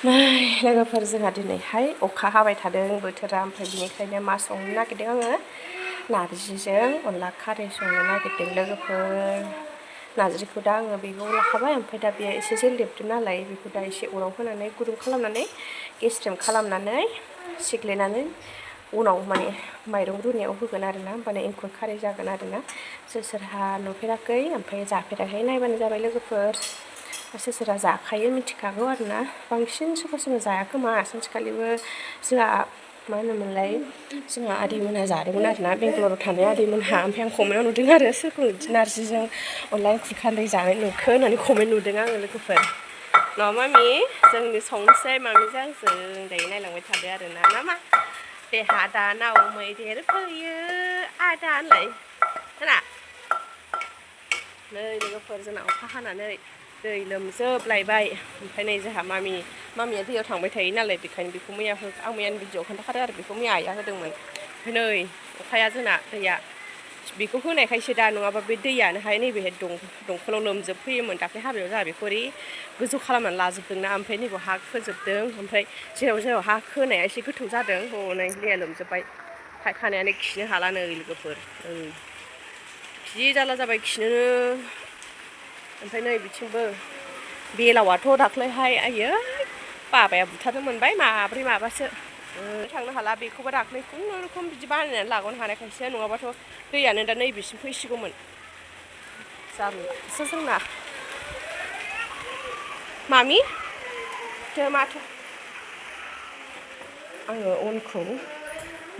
नै लोगोफोर जोंहा दिनैहाय अखा हाबाय थादों बोथोरा ओमफ्राय बिनिखायनो मा संनो नागिरदों आङो नारजिजों अनला खारै संनो नागिरदों लोगोफोर नारजिखौ दा आङो बेगाव लाखाबाय ओमफ्राय दा बेयो एसे जेलेबदों नालाय बेखौ दा एसे अराव होनानै गुदुं खालामनानै गेस्रेम खालामनानै सिग्लिनानै उनाव माने माइरं रुनायाव होगोन आरोना होमबानो एंखुर खारै जागोन आरोना सोरहा नुफेराखै ओमफ्राय जाफेराखै नायबानो जाबाय लोगोफोर सोरहा जाखायो मिथिखागौ आरोना बांसिन सोरबा सोरबा जायाखोमा सानसेखालिबो जोंहा मा होनोमोनलाय जोंहा आदैमोनहा जादोंमोन आरोना बेंगालराव थानाय आदैमोनहा ओमफ्राय आं कमेन्टआव नुदों आरो सोरखौ नारजिजों अनला एंखुर खारै जानाय नुखो होननानै कमेन्ट नुदों आङो लोगोफोर न' मामि जोंनि संनोसै मामिजों आंजों दायो नायलांबाय थादो आरोना ना मा देहा दानाव मैदेर फैयो आदा होनलाय खोना नै लोगोफोर जोंना अखा हानानै दै लोमजोबलायबाय ओमफ्राय नै जोंहा मामिया दैयाव थांबाय थायो नालाय बेखायनो बेखौ मैया आं मैयानि भिडिअ'आव खोन्थाखादों आरो बेखौ मैया आइया होदोंमोन ओमफ्राय नै अखाया जोंना दैया बेखौ होनायखायसो दा नङाबा बे दैयानोहाय नैबेहाय दंखलाव लोमजोबफैयोमोन दाख्लै हाबायाव जोंहा बेखौ ओरै गोजौ खालामनानै लाजोबदोंना ओमफ्राय नैबेयाव हा खोजोबदों ओमफ्राय जेराव हा खोनाया एसे गोथौ जादों हनै दैया लोमजोबबाय फायखानायानो खिनो हाला नै लोगोफोर जि जारला जाबाय खिनोनो ओमफ्राय नै बिथिंबो बेलावाथ' दाख्लैहाय आयै बाबाया बुथारनो मोनबाय माब्रै माबासो थांनो हाला बेखौबो दाख्लै खुनुरुखुम बिदि बानायनानै लागनो हानायखायसो नङाबाथ' दैयानो दा नैबेसिम फैसिगौमोन जारलासो जोंना मामि माथो आङो अनखौ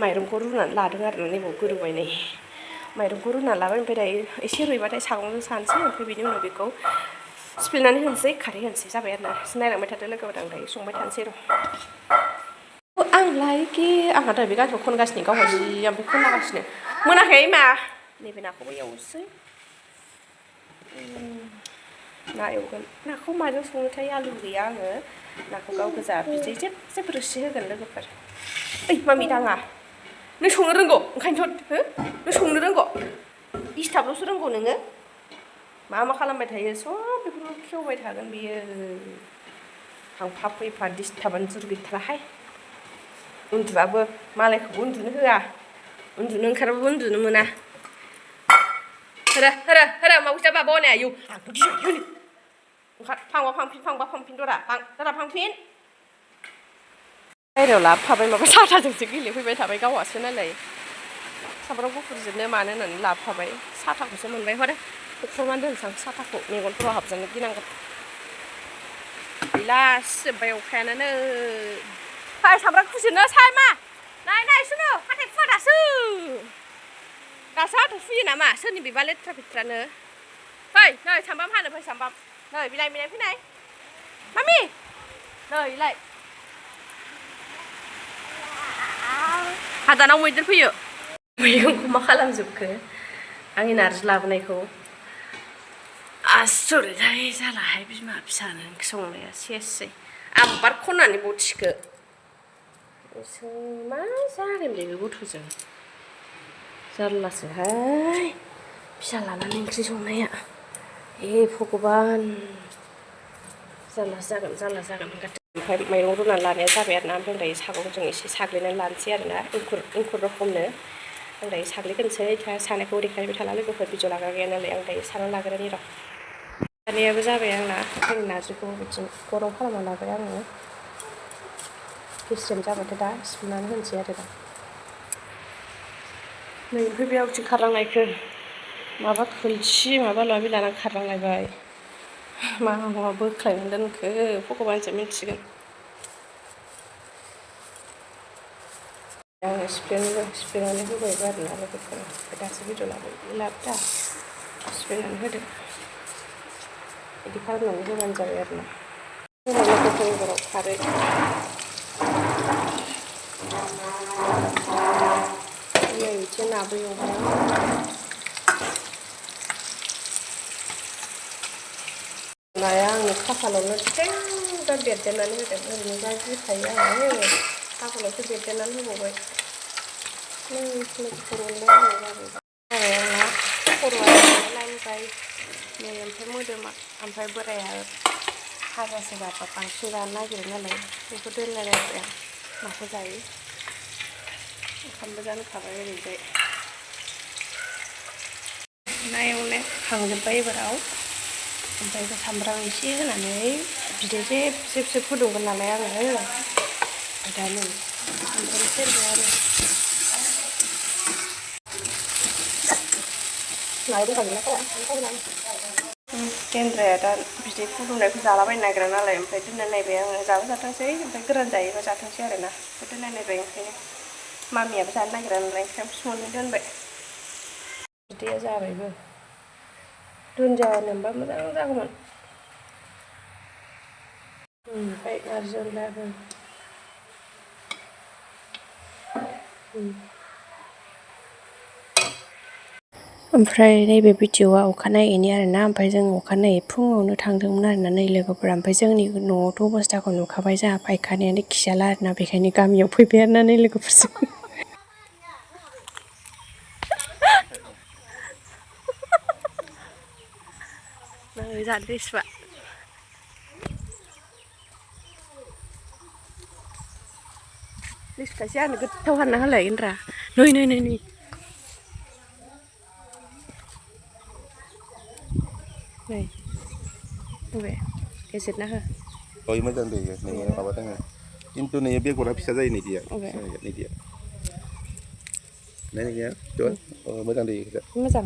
माइरंखौ रुनानै लादों आरोना नैबाव गोदौबाय नै माइरंखौ रुनानै लाबाय ओमफ्राय दायो एसे रुइबाथाय सागंजों सानसै ओमफ्राय बिनि उनाव बेखौ सिफ्लेनानै होनोसै खारै होनोसै जाबाय आरोना नायलांबाय थादो लोगोफोर आं दायो संबाय थानोसै र' आंलायखि आंहा दहाय बे गानखौ खनगासिनो गावहा जि ओमफ्राय खनलागासिनो मोनाखै मा नैबे नाखौबो एवसै ना एवगोन नाखौ माजों संनोथाय आलु गैया आङो नाखौ गाव गोजा बिदै जेब जेब रोसि होगोन लोगोफोर ओइ मामि दाङा नों संनो रोंगौ ओंखायनोथ' हो नों संनो रोंगौ इस्टाबल'सो रोंगौ नोङो मा खालामबाय थायो सब बेफोरखौ खेवबाय थागोन बियो थांफा फैफा डिस्टार्बानो जुर गैथाराहाय उन्दुआबो मालायखौबो उन्दुनो होआ उन्दुनो ओंखारबाबो उन्दुनो मोना होरा मावजिया माबा हनै आयौ आंथ' गिखायो ओंखार फांफिन दरा फांफिन बायहेरायाव लाबोफाबाय माबा साथाजोंसो गेलेफैबाय थाबाय गावहासो नालाय सामब्राम गुफुरजोंनो मानो होननानै लाबोफाबाय साथाखौसो मोनबाय हरे होख्रावनानै दोनसां साथाखौ मेगनफोराव हाबजानो गिनांगौ गैला सिजोब्बाय अखायानो नै फाय सामब्राम गुफुरजोंनो साय मा नाय सुनु हाथाय फुवा दासो हाथाय फुयो नामा सोरनि बेबा लेथ्रा फेथ्रानो फै नै सामब्राम हानो फै सामब्राम नै बिलाइ फैनाय मामि नै लाय हादानाव मैदेर फैयो मैगंखौ मा खालामजोबखो आंनि नारजि लाबोनायखौ आसुरितहाय जालाहाय बिमा फिसानो ओंख्रि संनाया सेससै आं बार खननानै बथिखो मा जादों बे गथ'जों जारलासोहाय फिसा लानानै ओंख्रि संनाया भगबान जारला जागोन ओमफ्राय माइरं रुनानै लानाया जाबाय आरोना ओमफ्राय दायो सागंजों एसे साग्लिनानै लानोसै आरोना एंखुर रखमनो आं दायो साग्लिग्रोनोसै सानायखौ देखायबाय थाला लोगोफोर भिडिअ लाग्रा गैया नालाय आं दायो साना लाग्रोनि र' सानायाबो जाबाय आंना जोंनि नारजिखौ बिदि गरम खालामना लाबाय आङो गेस्रेम जाबाथाय दा सिफ्लेनानै होनोसै आरो दा नै ओमफ्राय बेयाव बिथिं खारलांनायखो माबा खोलसि माबा माबि लानानै खारलांलायबाय मा बोख्लायनानै दोनखो भगबानसो मिथिगोन आङो सिफ्लेनानै होबायबो आरोना लोगोफोर दासो भिडिअ लाबोदा सिफ्लेनानै होदो बिदि खालामनानै होबानो जाबाय आरोना लोगोफोरनि घराव खारै नै बिथिं नाबो एवबाय नाया आंनि खाफालावनो थेंगा बेरदेरनानै होदों ओरैनो गाज्रिखायो आङो खाफालावसो बेरदेरनानै होबावबाय नै खर' जाबाय आंना खर'आ लाइनबाय नै ओमफ्राय मोदोमा ओमफ्राय बोराया भाजासो जाबा बांसिन जानो नागिरो नालाय बेखौ दोनलायलायबाय आं माखौ जायो ओंखामबो जानखाबाय ओरैजाय ना एवनाय खांजोब्बाय एबाराव ओमफ्राय सामब्राम एसे होनानै बिदै जेब जेब फुदुंगोन नालाय आङो दा नै ओमफ्राय सेरबाय आरो गेन्द्राया दा बिदै फुदुंनायखौ जालाबायनो नागिरा नालाय ओमफ्राय दोननाय नायबाय आङो जाबा जाथोंसै ओमफ्राय गोरान जायोबा जाथोंसै आरोना दोननाय नायबाय ओंखायनो मामियाबो जानो नागिरा नालाय ओंखायनो संनानै दोनबाय बिदैया जाबायबो दुन्दिया होनोमोनबा मोजां जागौमोन ओमफ्राय नारजि अनलायाबो ओमफ्राय नैबे भिडिअआ अखानायैनि आरोना ओमफ्राय जों अखानायै फुङावनो थांदोंमोन आरोना नै लोगोफोरा ओमफ्राय जोंनि न'आवथ' अबस्थाखौ नुखाबाय जोंहा फायखानायानो खिजाला आरोना बेखायनो गामियाव फैबाय आरोना नै लोगोफोरजों जादो सुआ लिसुखायसे आंनो गोथाव हानना होलाय गेन्द्रा नै बबे गेजेरना हो ओइ मोजां दैयो नोङो माबा दङ खिन्थु नैयो बेगरा फिसा जायो नैदिया नैदिया नायनाया मोजां दैयो मोजां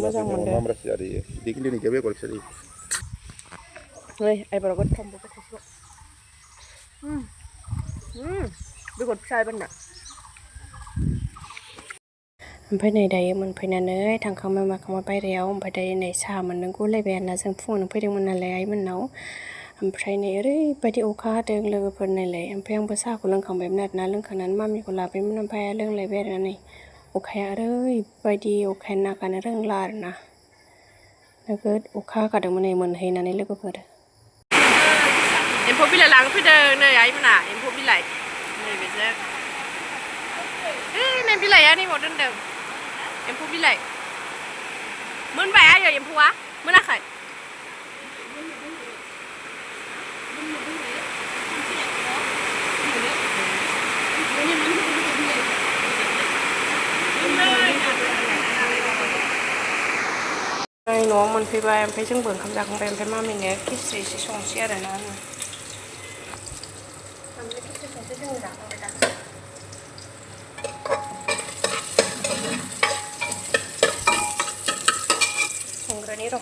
मोजां मोनदों मामरासो जादों बिदि खिन्थु नैदिया बेगर फिसा जायो नै एबाराव गोथावबो गोथावसो बेगर फिसा एबारना ओमफ्राय नै दायो मोनफैनानै थांखांबाय माखांबाय बायह्रायाव ओमफ्राय दायो नै साहा मोनलोंगौ लायबाय आरोना जों फुङावनो फैदोंमोन नालाय आइमोननाव ओमफ्राय नै ओरैबायदि अखा हादों लोगोफोर नायलाय ओमफ्राय आंबो साहाखौ लोंखांबायमोन आरोना लोंखांनानै मामिखौ लाबायमोन ओमफ्राय लोंलायबाय आरोना नै अखाया ओरैबायदि अखाया नागारनो रोंला आरोना नोगोद अखा हागादोंमोन नै मोनहैनानै लोगोफोर एम्फौ बिलाइ लांफैदों नै आइमोना एम्फौ बिलाइ नैबेजों नै बिलाइआ नैबाव दोनदों एम्फौ बिलाइ मोनबाय आयै एम्फौआ मोनाखै न'आव मोनफैबाय ओमफ्राय जोंबो ओंखाम जाखांबाय ओमफ्राय मामिनो खिस्रि एसे संसै आरोना आङो ओमफ्राय खिस्रि संसै जोङो जाखांबाय दा संग्रानि र'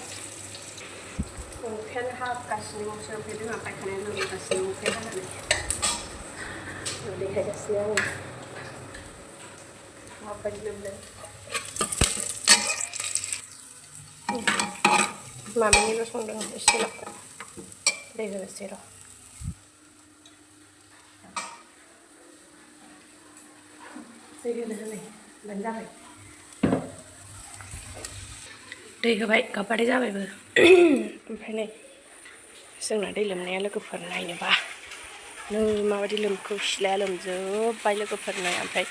अखायानो हागासिनोबावसो ओमफ्राय जोंहा फायखानाया लोमगासिनो अखाया हानानै देखायगासिनो आङो माबायदि लोमदों मामिनिल' संदों एसेल' दै होनोसै र' दै होनो होबानो जाबाय दै होबाय गाबबाथाय जाबायबो ओमफ्राय नै जोंना दै लोमनाया लोगोफोर नायनोबा नै माबायदि लोमखौ सिलाया लोमजोब्बाय लोगोफोर नाय ओमफ्राय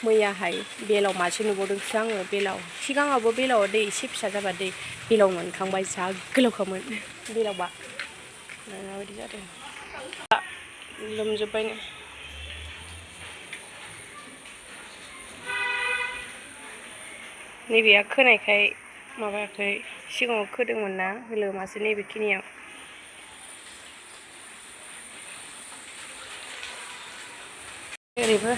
मैयाहाय बेलाव मासे नुबावदोंसो आङो बेलाव सिगाङावबो बेलावा दै एसे फिसा जाबा दै बेलाव मोनखांबाय जा गोलावखामोन बेलावबा माबायदि जादों लोमजोब्बायनो नैबेया खोनायखाय माबायाखै सिगाङाव खोदोंमोन ना लोमासै नैबेखिनियाव ओरैबो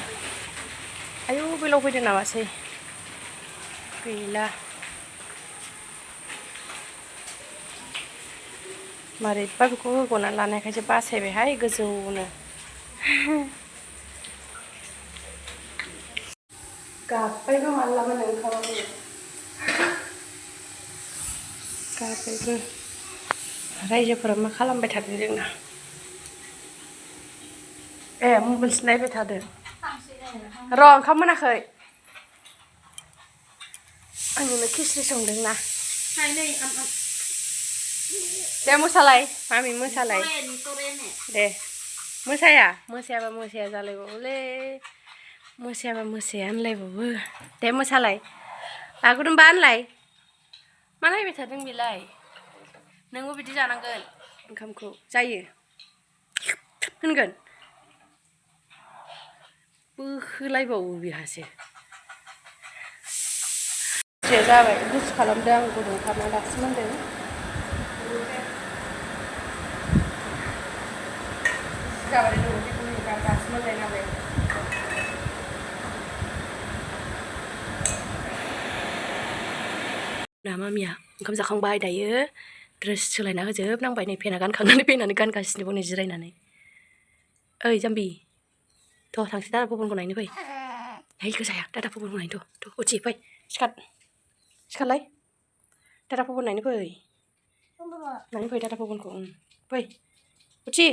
आयौ बेलाव फैदों नामासै गैला मारैबा बेखौ होग'ना लानायखायसो बासायबायहाय गोजौनो गाबबायबो मालाबा ओंखाराबो गाबबायबो रायजोफोरा मा खालामबाय थादों जोंना ए मबाइलसो नायबाय थादों र' ओंखाम मोनाखै आंनो खिस्रि संदोंना दे मोसालाय मामि मोसालाय दे मोसायाबा मोसाया जालायबावोलै मोसायाबा मोसाया होनलायबावो दे मोसालाय बागुरुम्बा होनलाय मा नायबाय थादों बेलाय नोंबो बिदि जानांगोन ओंखामखौ जायो होनगोन बोखोलायबावो बिहासो जाबाय गुसु खालामदों आं गुदुं खालामना दासो मोनदों जाबाय दासो मोननाय नालाय ना मामिया ओंखाम जाखांबाय दायो ड्रेस सोलायना होजोबनांबाय नै फेना गानखांनानै फैनानै गानगासिनो नै जिरायनानै ओइ जाम्बि थ' थांसै दादा बबनखौ नायनो फै नै गोजाया दादा बबनखौ नायनो थ' उथि फै सिखारलाय दादा बबन नायनो फै नायनो फै दादा बबनखौ फै उथि